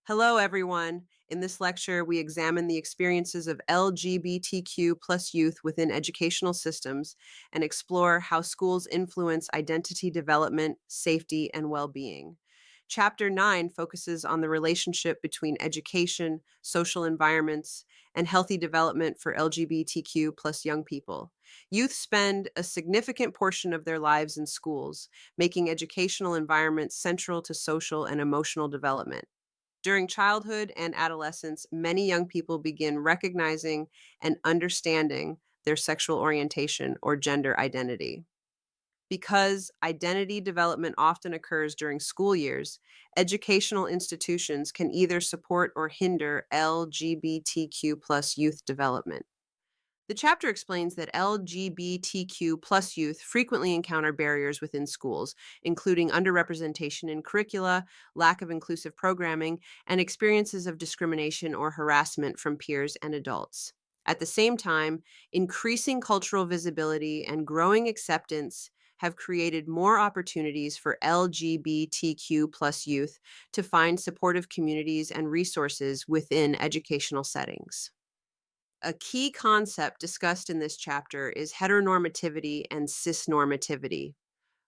Hello, everyone. In this lecture, we examine the experiences of LGBTQ plus youth within educational systems and explore how schools influence identity development, safety, and well being. Chapter 9 focuses on the relationship between education, social environments, and healthy development for LGBTQ plus young people. Youth spend a significant portion of their lives in schools, making educational environments central to social and emotional development. During childhood and adolescence, many young people begin recognizing and understanding their sexual orientation or gender identity. Because identity development often occurs during school years, educational institutions can either support or hinder LGBTQ plus youth development. The chapter explains that LGBTQ plus youth frequently encounter barriers within schools, including underrepresentation in curricula, lack of inclusive programming, and experiences of discrimination or harassment from peers and adults. At the same time, increasing cultural visibility and growing acceptance have created more opportunities for LGBTQ plus youth to find supportive communities and resources within educational settings. A key concept discussed in this chapter is heteronormativity and cisnormativity.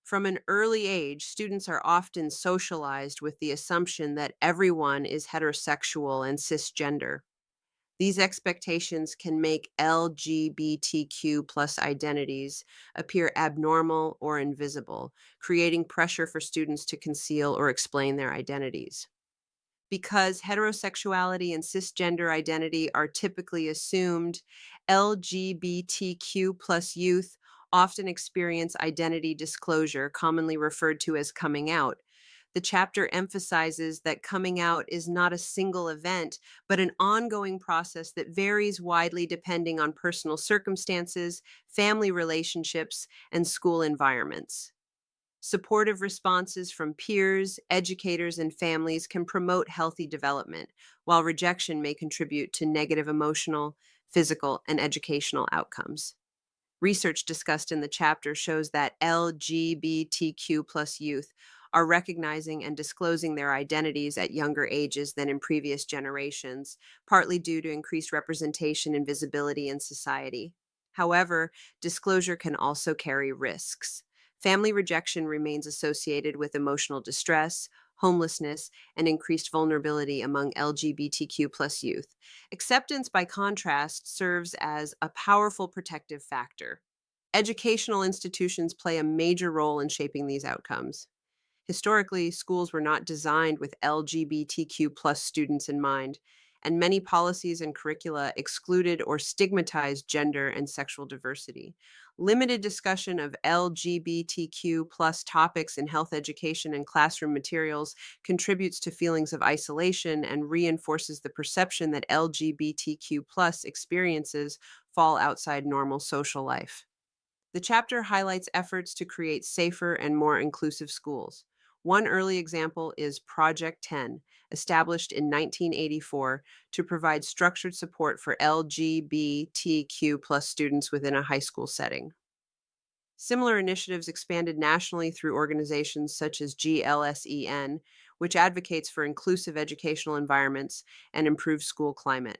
From an early age, students are often socialized with the assumption that everyone is heterosexual and cisgender. These expectations can make LGBTQ plus identities appear abnormal or invisible, creating pressure for students to conceal or explain their identities. Because heterosexuality and cisgender identity are typically assumed, LGBTQ plus youth often experience identity disclosure, commonly referred to as coming out. The chapter emphasizes that coming out is not a single event, but an ongoing process that varies widely depending on personal circumstances, family relationships, and school environments. Supportive responses from peers, educators, and families can promote healthy development, while rejection may contribute to negative emotional, physical, and educational outcomes. Research discussed in the chapter shows that LGBTQ plus youth are recognizing and disclosing their identities at younger ages than in previous generations, partly due to increased representation and visibility in society. However, disclosure can also carry risks. Family rejection remains associated with emotional distress, homelessness, and increased vulnerability among LGBTQ plus youth. Acceptance, by contrast, serves as a powerful protective factor. Educational institutions play a major role in shaping these outcomes. Historically, schools were not designed with LGBTQ plus students in mind, and many policies and curricula excluded or stigmatized gender and sexual diversity. Limited discussion of LGBTQ plus topics in health education and classroom materials contributes to feelings of isolation and reinforces the perception that LGBTQ plus experiences fall outside normal social life. The chapter highlights efforts to create safer and more inclusive schools. One early example is Project 10, established in 1984 to provide structured support for LGBTQ plus students within a high school setting. Similar initiatives expanded nationally through organizations such as GLSEN, which advocates for inclusive educational environments and improved school climate.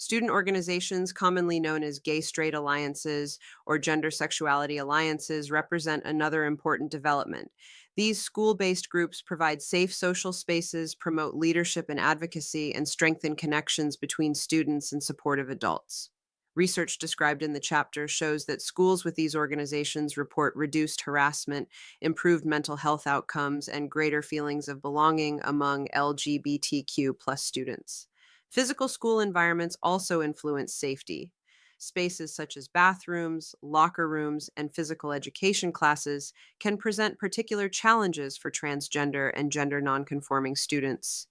Student organizations, commonly known as gay straight alliances or gender sexuality alliances, represent another important development. These school based groups provide safe social spaces, promote leadership and advocacy, and strengthen connections between students and supportive adults. Research described in the chapter shows that schools with these organizations report reduced harassment, improved mental health outcomes, and greater feelings of belonging among LGBTQ plus students. Physical school environments also influence safety. Spaces such as bathrooms, locker rooms, and physical education classes can present particular challenges for transgender and gender nonconforming students.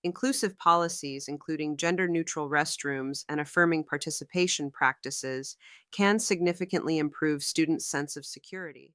Inclusive policies, including gender neutral restrooms and affirming participation practices, can significantly improve students' sense of security.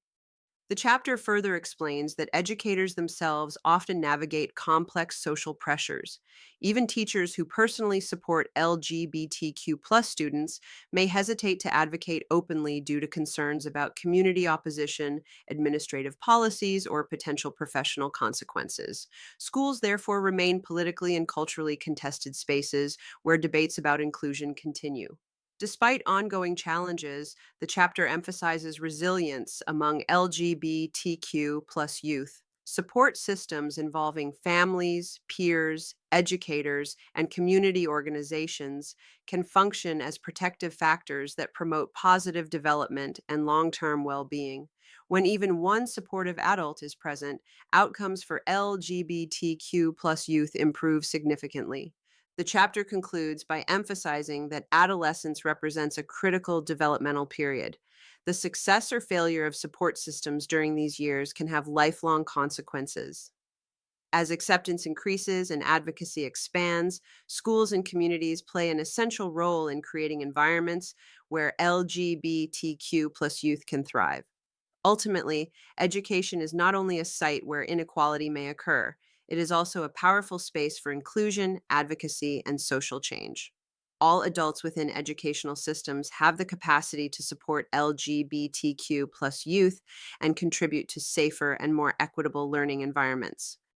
The chapter further explains that educators themselves often navigate complex social pressures. Even teachers who personally support LGBTQ plus students may hesitate to advocate openly due to concerns about community opposition, administrative policies, or potential professional consequences. Schools therefore remain politically and culturally contested spaces where debates about inclusion continue. Despite ongoing challenges, the chapter emphasizes resilience among LGBTQ plus youth. Support systems involving families, peers, educators, and community organizations can function as protective factors that promote positive development and long term well being. When even one supportive adult is present, outcomes for LGBTQ plus youth improve significantly. The chapter concludes by emphasizing that adolescence represents a critical developmental period. The success or failure of support systems during these years can have lifelong consequences. As acceptance increases and advocacy expands, schools and communities play an essential role in creating environments where LGBTQ plus youth can thrive. Ultimately, education is not only a site where inequality may occur, it is also a powerful space for inclusion, advocacy, and social change. All adults within educational systems have the capacity to support LGBTQ plus youth and contribute to safer and more equitable learning environments.